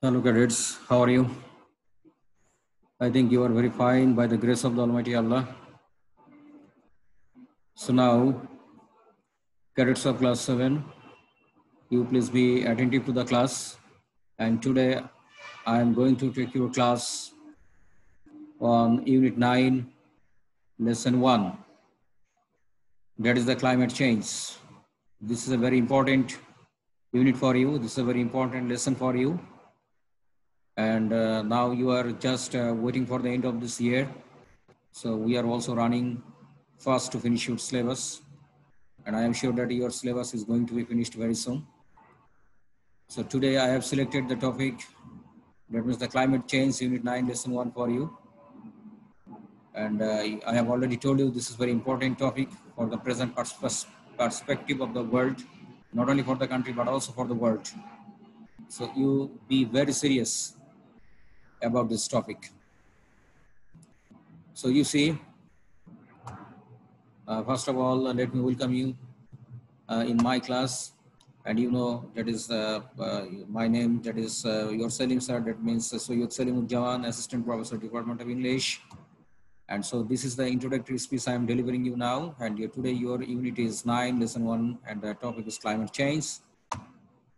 Hello cadets, how are you? I think you are very fine by the grace of the Almighty Allah. So now, cadets of class 7, you please be attentive to the class. And today I am going to take your class on Unit 9, Lesson 1. That is the climate change. This is a very important unit for you. This is a very important lesson for you. And now you are just waiting for the end of this year. So we are also running fast to finish your syllabus. And I am sure that your syllabus is going to be finished very soon. So today I have selected the topic, that means the climate change, Unit 9, Lesson 1 for you. And I have already told you this is a very important topic for the present perspective of the world, not only for the country, but also for the world. So you be very serious about this topic. So you see, first of all, let me welcome you in my class. And you know, that is my name, that is your Salim sir, that means Sayyid Salim Jawan, Assistant Professor, Department of English. And so this is the introductory speech I am delivering you now. And today your unit is 9, Lesson 1, and the topic is climate change.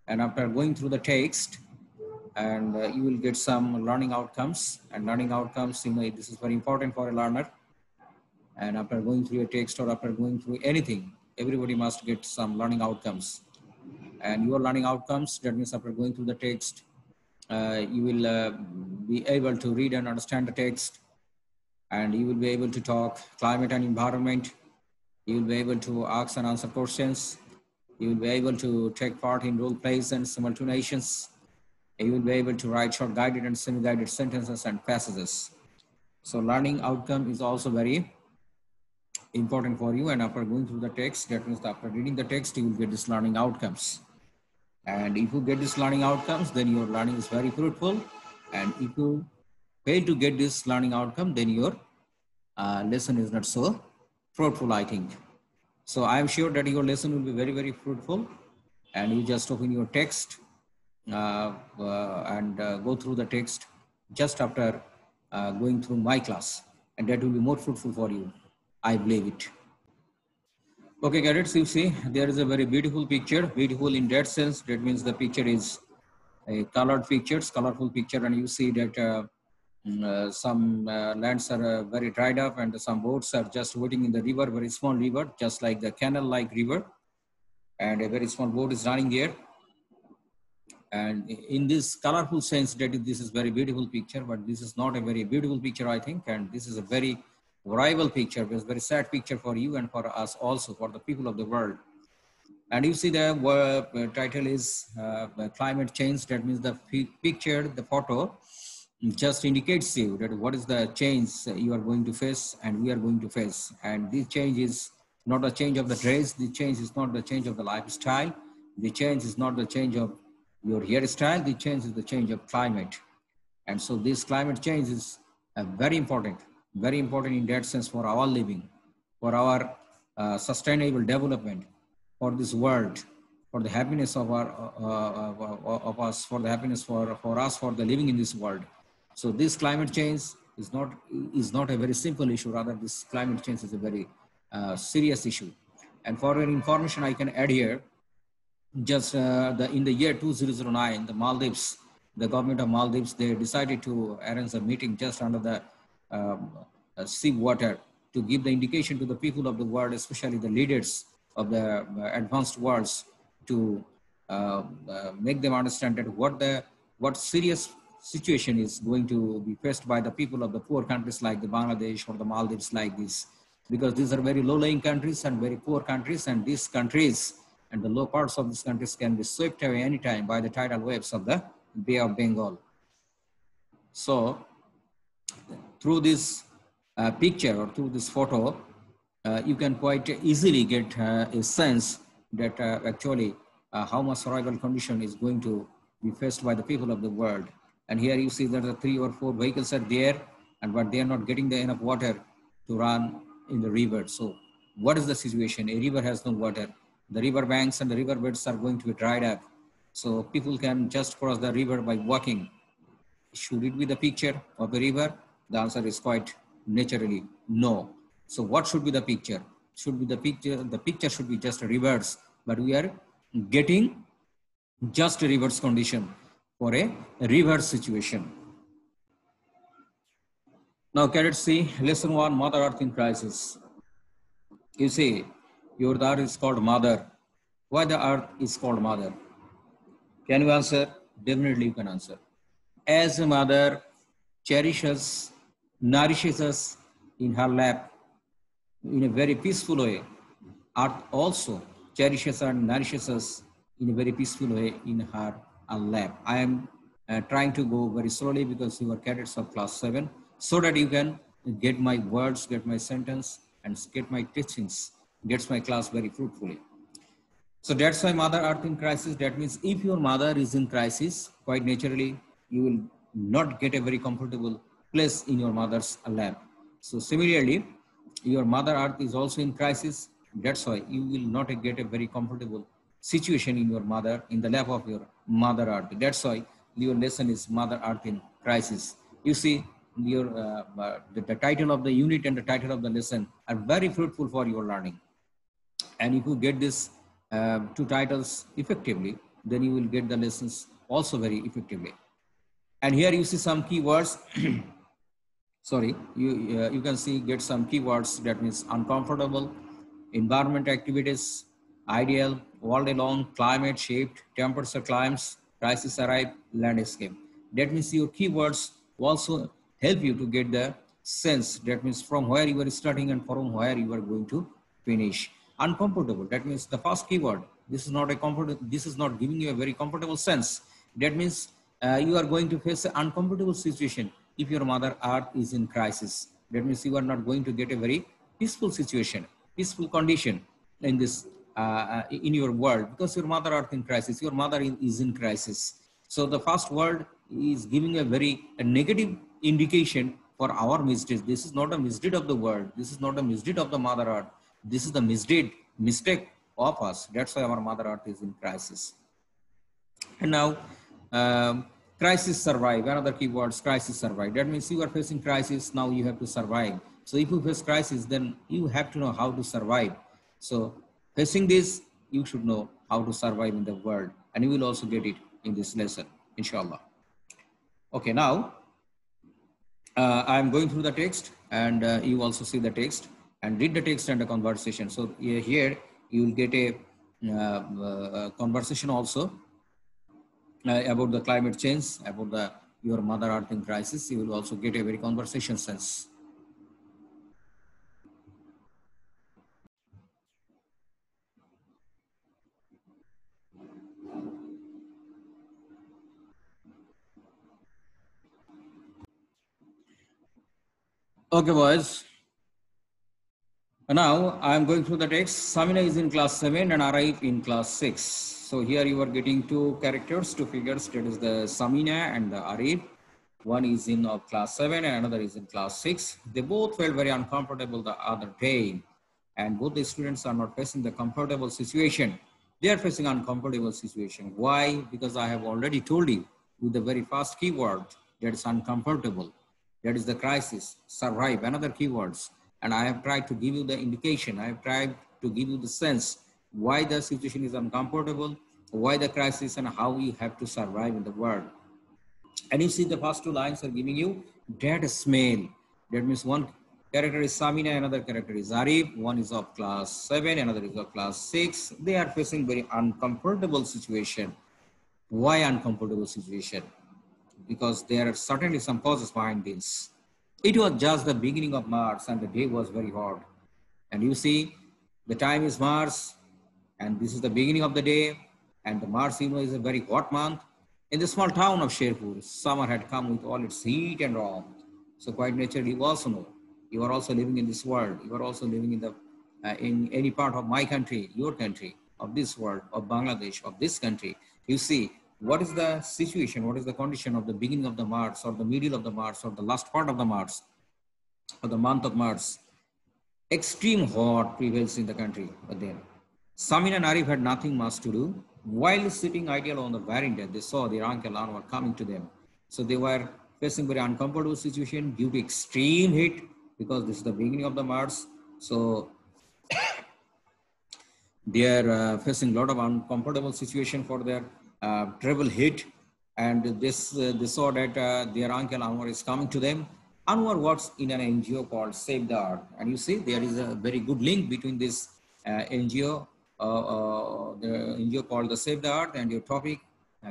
And after going through the text, and you will get some learning outcomes. And learning outcomes, you know, this is very important for a learner. And after going through a text or after going through anything, everybody must get some learning outcomes. And your learning outcomes, that means after going through the text, you will be able to read and understand the text, and you will be able to talk climate and environment. You will be able to ask and answer questions. You will be able to take part in role plays and simultaneations. You will be able to write short guided and semi-guided sentences and passages. So learning outcome is also very important for you. And after going through the text, that means after reading the text, you will get this learning outcomes. And if you get these learning outcomes, then your learning is very fruitful. And if you fail to get this learning outcome, then your lesson is not so fruitful, I think. So I am sure that your lesson will be very, very fruitful. And you just open your text and go through the text just after going through my class. And that will be more fruitful for you. I believe it. Okay, cadets, you see, there is a very beautiful picture. Beautiful in that sense, that means the picture is a colored pictures, colorful picture, and you see that some lands are very dried up and some boats are just waiting in the river, very small river, just like the canal-like river. And a very small boat is running there. And in this colorful sense, that this is very beautiful picture, but this is not a very beautiful picture, I think. And this is a very horrible picture, it's a very sad picture for you and for us also, for the people of the world. And you see the title is climate change. That means the picture, the photo just indicates you that what is the change you are going to face and we are going to face. And this change is not a change of the dress. The change is not the change of the lifestyle. The change is not the change of your hairstyle. The change is the change of climate. And so this climate change is very important in that sense for our living, for our sustainable development, for this world, for the happiness of our of us, for the happiness for us, for the living in this world. So this climate change is not a very simple issue. Rather, this climate change is a very serious issue. And for your information, I can add here, just in the year 2009, the Maldives, the government of Maldives, they decided to arrange a meeting just under the sea water to give the indication to the people of the world, especially the leaders of the advanced worlds, to make them understand that what serious situation is going to be faced by the people of the poor countries like the Bangladesh or the Maldives like this, because these are very low-lying countries and very poor countries, and these countries and the low parts of these countries can be swept away anytime by the tidal waves of the Bay of Bengal. So through this picture or through this photo, you can quite easily get a sense that actually how much horrible condition is going to be faced by the people of the world. And here you see that the 3 or 4 vehicles are there, but they are not getting enough water to run in the river. So what is the situation? A river has no water. The river banks and the river beds are going to be dried up. So people can just cross the river by walking, should it be the picture of a river? The answer is quite naturally no. So what should be the picture? Should be the picture should be just a reverse, but we are getting just a reverse condition for a reverse situation. Now cadets, see lesson 1, Mother Earth in crisis. You see, your earth is called mother. Why the earth is called mother? Can you answer? Definitely you can answer. As a mother cherishes, nourishes us in her lap in a very peaceful way, earth also cherishes and nourishes us in a very peaceful way in her lap. I am trying to go very slowly because you are cadets of class 7, so that you can get my words, get my sentence, and get my teachings, gets my class very fruitfully. So that's why Mother Earth in crisis. That means if your mother is in crisis, quite naturally, you will not get a very comfortable place in your mother's lap. So similarly, your Mother Earth is also in crisis. That's why you will not get a very comfortable situation in your mother, in the lap of your Mother Earth. That's why your lesson is Mother Earth in crisis. You see, your the title of the unit and the title of the lesson are very fruitful for your learning. And if you get this two titles effectively, then you will get the lessons also very effectively. And here you see some keywords. Sorry, you can see get some keywords. That means uncomfortable, environment activities, ideal, all day long, climate shaped, temperature climbs, crisis arrive, landscape. That means your keywords also help you to get the sense. That means from where you are starting and from where you are going to finish. Uncomfortable. That means the first keyword. This is not a comfort. This is not giving you a very comfortable sense. That means you are going to face an uncomfortable situation if your Mother Earth is in crisis. That means you are not going to get a very peaceful situation, peaceful condition in this in your world, because your Mother Earth in crisis. Your mother is in crisis. So the first word is giving a negative indication for our misdeeds. This is not a misdeed of the world. This is not a misdeed of the Mother Earth. This is the mistake of us. That's why our Mother Earth is in crisis. And now, crisis survive. Another keyword is crisis survive. That means you are facing crisis. Now you have to survive. So if you face crisis, then you have to know how to survive. So facing this, you should know how to survive in the world, and you will also get it in this lesson, inshallah. Okay, now I'm going through the text, and you also see the text and read the text and the conversation. So here you will get a conversation also about the climate change, about your Mother Earth in crisis. You will also get a very conversation sense. Okay, boys. Now I am going through the text. Samina is in class 7 and Arif in class 6. So here you are getting two characters, two figures. That is the Samina and the Arif. One is in class 7 and another is in class 6. They both felt very uncomfortable the other day. And both the students are not facing the comfortable situation. They are facing uncomfortable situation. Why? Because I have already told you with the very first keyword that is uncomfortable. That is the crisis, survive, another keywords. And I have tried to give you the indication. I have tried to give you the sense why the situation is uncomfortable, why the crisis, and how we have to survive in the world. And you see the first two lines are giving you that smell. That means one character is Samina, another character is Arif. One is of class 7, another is of class 6. They are facing very uncomfortable situation. Why uncomfortable situation? Because there are certainly some causes behind this. It was just the beginning of March and the day was very hot. And you see, the time is March and this is the beginning of the day, and the March, you know, is a very hot month. In the small town of Sherpur, summer had come with all its heat and warmth. So quite naturally, you also know, you are also living in this world. You are also living in any part of my country, your country, of this world, of Bangladesh, of this country. You see, what is the situation, what is the condition of the beginning of the March or the middle of the March or the last part of the March or the month of March? Extreme hot prevails in the country. But then Samin and Arif had nothing much to do. While sitting idle on the veranda, they saw their uncle Anwar coming to them. So they were facing very uncomfortable situation due to extreme heat, because this is the beginning of the March. So they are facing a lot of uncomfortable situation for their travel heat. And they saw that their uncle Anwar is coming to them. Anwar works in an NGO called Save the Earth. And you see, there is a very good link between this NGO, the NGO called the Save the Earth, and your topic,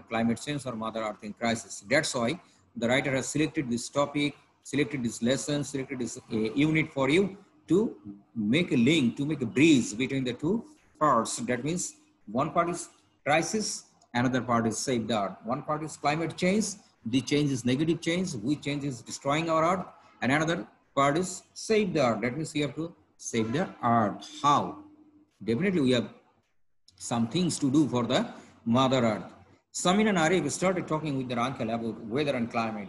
climate change or Mother Earth in crisis. That's why the writer has selected this topic, selected this lesson, selected this unit for you to make a link, to make a bridge between the two parts. That means one part is crisis, another part is save the earth. One part is climate change, the change is negative change, which change is destroying our earth, and another part is save the earth. That means we have to save the earth. How? Definitely we have some things to do for the Mother Earth. Samin and Arif started talking with their uncle about weather and climate.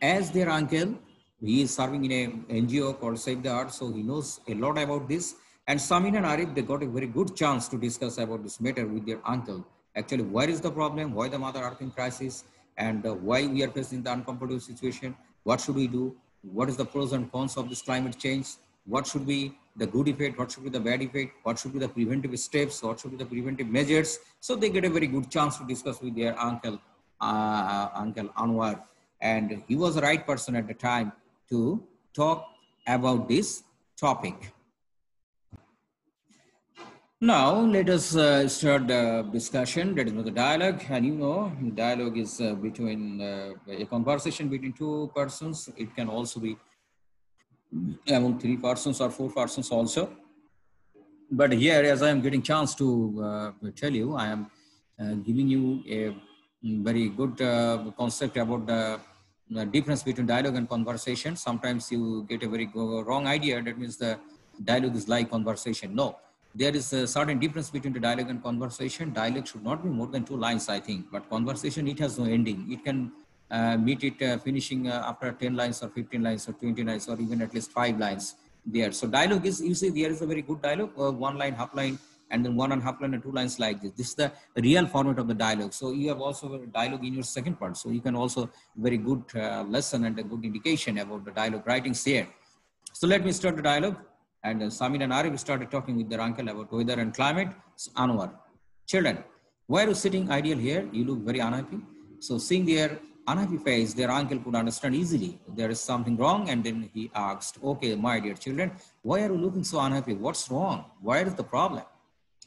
As their uncle, he is serving in a NGO called Save the Earth, so he knows a lot about this. And Samin and Arif, they got a very good chance to discuss about this matter with their uncle. Actually, where is the problem? Why the Mother Earth in crisis? And why we are facing the uncomfortable situation? What should we do? What is the pros and cons of this climate change? What should be the good effect? What should be the bad effect? What should be the preventive steps? What should be the preventive measures? So they get a very good chance to discuss with their uncle, Uncle Anwar. And he was the right person at the time to talk about this topic. Now, let us start the discussion, that is the dialogue. And you know, dialogue is between a conversation between two persons. It can also be among three persons or four persons also. But here, as I am getting chance to tell you, I am giving you a very good concept about the difference between dialogue and conversation. Sometimes you get a very wrong idea. That means the dialogue is like conversation. No. There is a certain difference between the dialogue and conversation. Dialogue should not be more than 2 lines, I think. But conversation, it has no ending. It can meet it finishing after 10 lines or 15 lines or 20 lines or even at least 5 lines there. So dialogue is, you see, there is a very good dialogue, 1 line, half line, and then 1.5 line and 2 lines like this. This is the real format of the dialogue. So you have also a dialogue in your second part. So you can also very good lesson and a good indication about the dialogue writings here. So let me start the dialogue. And Samin and Arif started talking with their uncle about weather and climate. So Anwar, children, why are you sitting idle here? You look very unhappy. So seeing their unhappy face, their uncle could understand easily there is something wrong. And then he asked, okay, my dear children, why are you looking so unhappy? What's wrong? Where is the problem?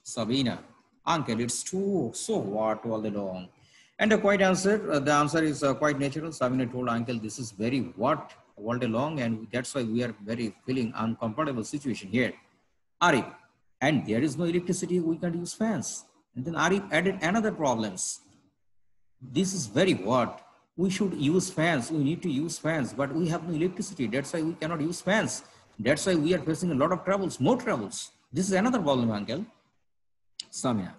Sabina, uncle, it's too, so what all day long? And the answer is quite natural. Sabina told uncle, this is very what all day long, and that's why we are very feeling uncomfortable situation here. Arif, and there is no electricity, we can't use fans. And then Arif added another problems. This is very what? We should use fans, we need to use fans, but we have no electricity, that's why we cannot use fans. That's why we are facing a lot of troubles, more troubles. This is another problem, uncle. Samia,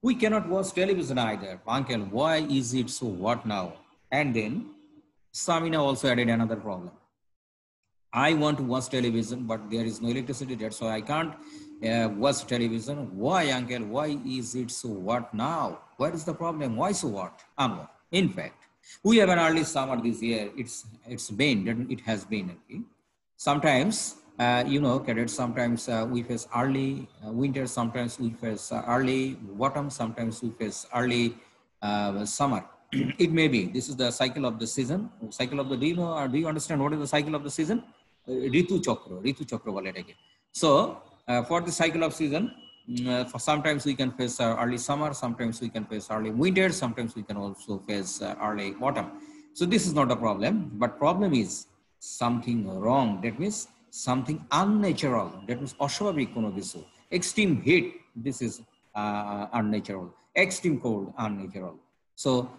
we cannot watch television either. Uncle, why is it so what now? And then Samina also added another problem. I want to watch television, but there is no electricity. That's why I can't watch television. Why, uncle? Why is it so what now? What is the problem? Why so what? Anwar, in fact, we have an early summer this year. It's been, it has been. Okay? Sometimes, you know, cadets, sometimes we face early winter, sometimes we face early autumn, sometimes we face early summer. It may be, this is the cycle of the season, cycle of the, do you understand what is the cycle of the season? Ritu Chakra bole etake. So for the cycle of season, for sometimes we can face early summer, sometimes we can face early winter, sometimes we can also face early autumn. So this is not a problem, but problem is something wrong. That means something unnatural. That means oswabhik kono kichu. Extreme heat, this is unnatural. Extreme cold, unnatural. So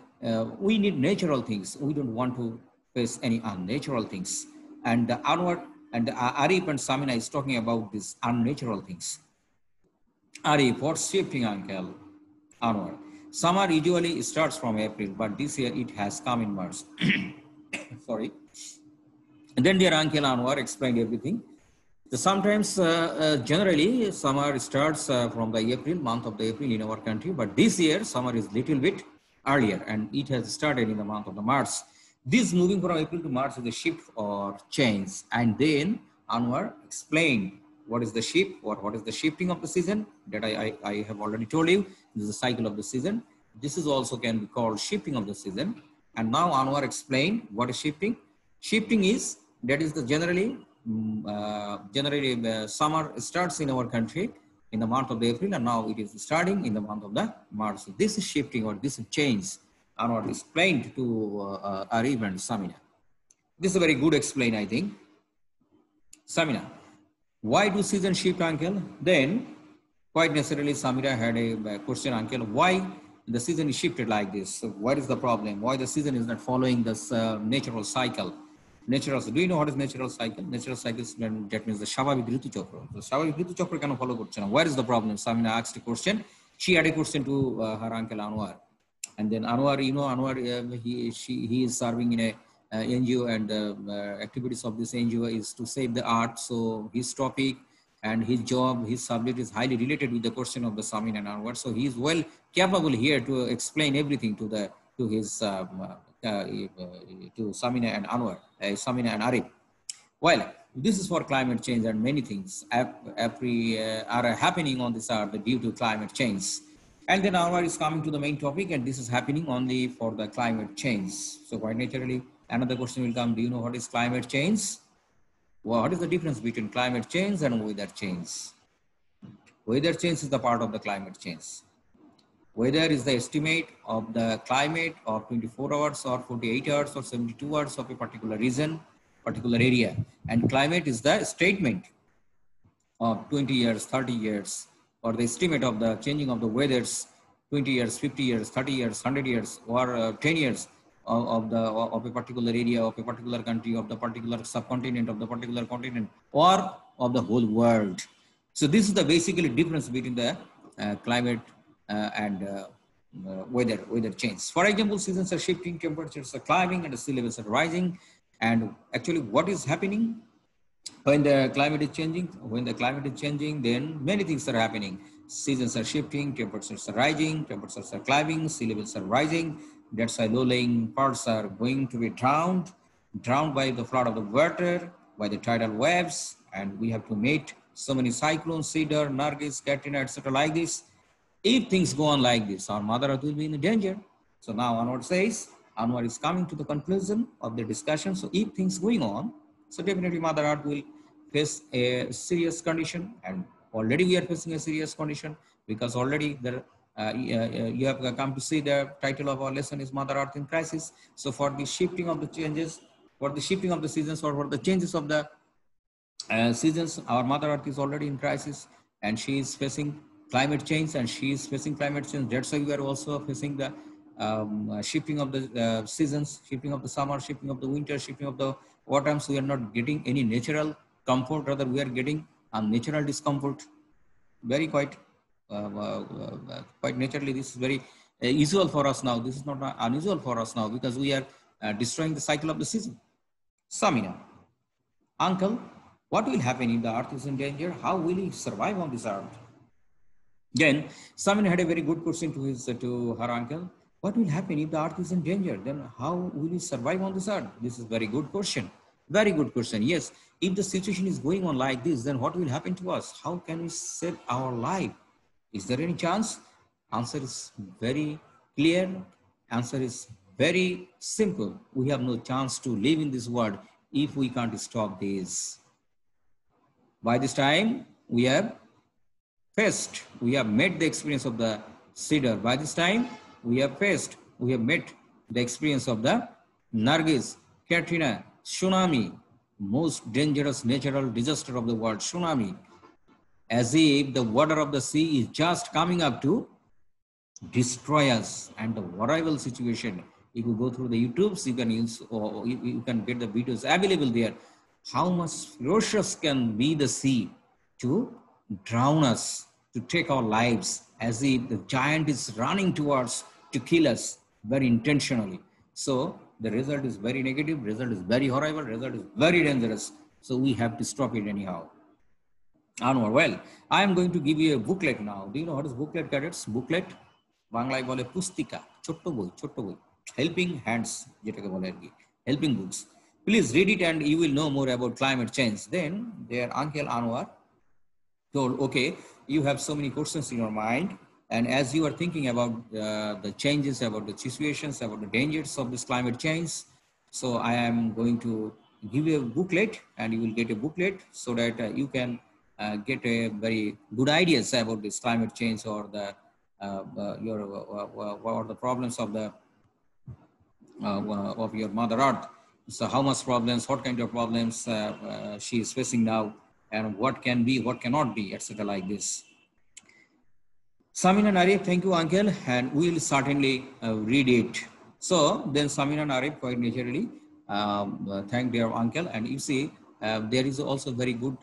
we need natural things. We don't want to face any unnatural things. And Anwar and Arif and Samina is talking about these unnatural things. Arif, what's shifting, uncle? Anwar, summer usually starts from April, but this year it has come in March. Sorry. And then their uncle Anwar explained everything. So sometimes, generally, summer starts from the month of the April in our country, but this year summer is little bit earlier, and it has started in the month of the March. This moving from April to March is a shift or change. And then Anwar explained what is the shift or what is the shifting of the season that I have already told you. This is the cycle of the season. This is also can be called shifting of the season. And now Anwar explained what is shifting. Shifting is, that is the generally summer starts in our country in the month of April, and now it is starting in the month of the March. So this is shifting or this is change. Anwar explained to Arif and Samina. This is a very good explain, I think. Samina, why do seasons shift, uncle? Then, quite necessarily, Samira had a question, uncle. Why the season is shifted like this? So what is the problem? Why the season is not following this natural cycle? Natural. Do you know what is natural cycle? Natural cycle is that means the Shabhavik Ritu Chakra. The Shabhavik Ritu Chakra can follow. Where is the problem? Samina asked a question. She had a question to her uncle Anwar. And then Anwar, you know, Anwar, he is serving in a NGO, and the activities of this NGO is to save the earth. So his topic and his job, his subject is highly related with the question of the Samin and Anwar. So he is well capable here to explain everything to Samina and Anwar, Samina and Arif. Well, this is for climate change, and many things are happening on this earth due to climate change. And then Anwar is coming to the main topic, and this is happening only for the climate change. So quite naturally, another question will come, do you know what is climate change? Well, what is the difference between climate change and weather change? Weather change is the part of the climate change. Weather is the estimate of the climate of 24 hours or 48 hours or 72 hours of a particular region, particular area. And climate is the statement of 20 years, 30 years, or the estimate of the changing of the weathers, 20 years, 50 years, 30 years, 100 years, or 10 years of a particular area, of a particular country, of the particular subcontinent, of the particular continent, or of the whole world. So this is the basically difference between the climate and weather change. For example, seasons are shifting, temperatures are climbing, and the sea levels are rising. And actually, what is happening? When the climate is changing, then many things are happening. Seasons are shifting, temperatures are rising, temperatures are climbing, sea levels are rising. That's why low-lying parts are going to be drowned by the flood of the water, by the tidal waves, and we have to meet so many cyclones, Cedar, Nargis, Katrina, etc. like this. If things go on like this, our Mother Earth will be in danger. So now Anwar says, Anwar is coming to the conclusion of the discussion. So if things going on, so definitely Mother Earth will face a serious condition, and already we are facing a serious condition, because already there, you have come to see the title of our lesson is Mother Earth in Crisis. So for the shifting of the changes, for the shifting of the seasons, or for the changes of the seasons, our Mother Earth is already in crisis, and she is facing climate change, and she is facing climate change. That's why we are also facing the shifting of the seasons, shifting of the summer, shifting of the winter, shifting of the autumn. So we are not getting any natural comfort, rather we are getting unnatural discomfort. Very quite naturally, this is very usual for us now. This is not unusual for us now, because we are destroying the cycle of the season. Samina, uncle, what will happen if the earth is in danger? How will he survive on this earth? Then Samina had a very good question to her uncle. What will happen if the earth is in danger? Then how will we survive on this earth? This is a very good question. Very good question. Yes, if the situation is going on like this, then what will happen to us? How can we save our life? Is there any chance? Answer is very clear. Answer is very simple. We have no chance to live in this world if we can't stop this. By this time, we have met the experience of the Cedar. By this time, we have met the experience of the Nargis, Katrina, tsunami, most dangerous natural disaster of the world, tsunami. As if the water of the sea is just coming up to destroy us, and the horrible situation. If you go through the YouTubes, you can use, or you can get the videos available there. How much ferocious can be the sea to drown us, to take our lives, as if the giant is running towards to kill us very intentionally. So the result is very negative, result is very horrible, result is very dangerous. So we have to stop it anyhow. Anwar, well, I am going to give you a booklet now. Do you know what is booklet, cadets? Booklet, Banglai bole pustika, chotto boi, helping hands, jetake bole arki. helping books. Please read it and you will know more about climate change. Then their uncle Anwar told, okay, you have so many questions in your mind. And as you are thinking about the changes, about the situations, about the dangers of this climate change, so I am going to give you a booklet, and you will get a booklet so that you can get a very good ideas about this climate change, or the or the problems of the of your mother earth. So how much problems, what kind of problems she is facing now, and what can be, what cannot be, etc. like this. Samin and Arif, thank you, uncle, and we will certainly read it. So then Samin and Arif quite naturally thank their uncle, and you see there is also very good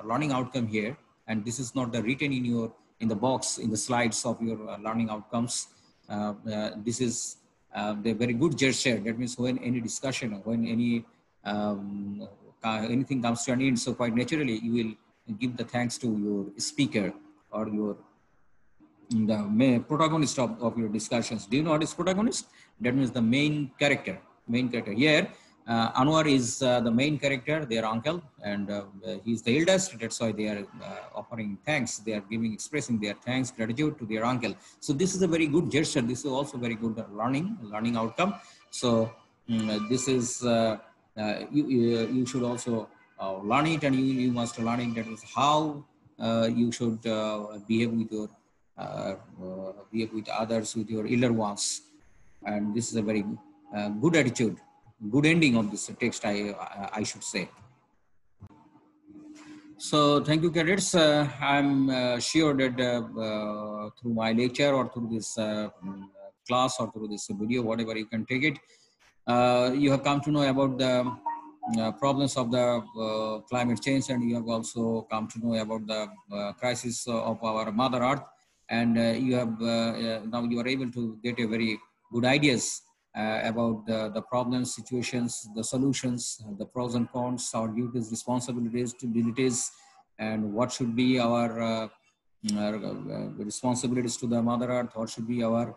learning outcome here, and this is not the written in your in the box in the slides of your learning outcomes. This is the very good gesture. That means when any discussion, when any anything comes to an end, so quite naturally you will give the thanks to your speaker or your the protagonist of your discussions. Do you know what is protagonist? That means the main character. Main character. Here, Anwar is the main character, their uncle, and he's the eldest. That's why they are offering thanks. They are giving, expressing their thanks, gratitude to their uncle. So this is a very good gesture. This is also very good learning outcome. So this is you should also learn it, and you must learn it. That is how you should behave with your behave with others, with your elder ones. And this is a very good attitude, good ending of this text, I should say. So thank you, cadets. I'm sure that through my lecture or through this class or through this video, whatever you can take it, you have come to know about the problems of the climate change, and you have also come to know about the crisis of our Mother Earth. And you have now you are able to get a very good ideas about the problems, situations, the solutions, the pros and cons, our duties, responsibilities, abilities, and what should be our responsibilities to the Mother Earth, what should be our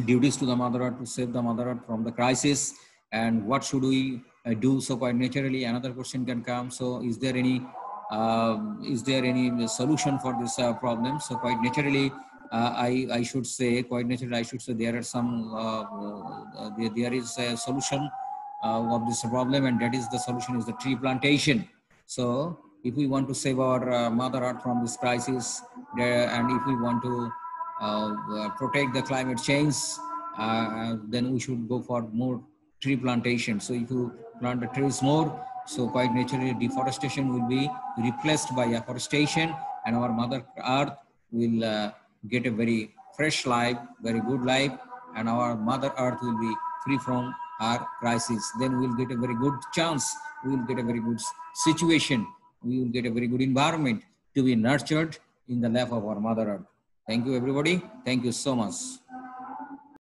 duties to the Mother Earth to save the Mother Earth from the crisis, and what should we do. So quite naturally another question can come, so is there any solution for this problem? So quite naturally I should say, quite naturally I should say there are some there is a solution of this problem, and that is the solution is the tree plantation. So if we want to save our Mother Earth from this crisis, and if we want to protect the climate change, then we should go for more tree plantation. So if you plant the trees more, so quite naturally deforestation will be replaced by afforestation, and our Mother Earth will get a very fresh life, very good life, and our Mother Earth will be free from our crisis. Then we will get a very good chance, we will get a very good situation, we will get a very good environment to be nurtured in the lap of our Mother Earth. Thank you, everybody. Thank you so much.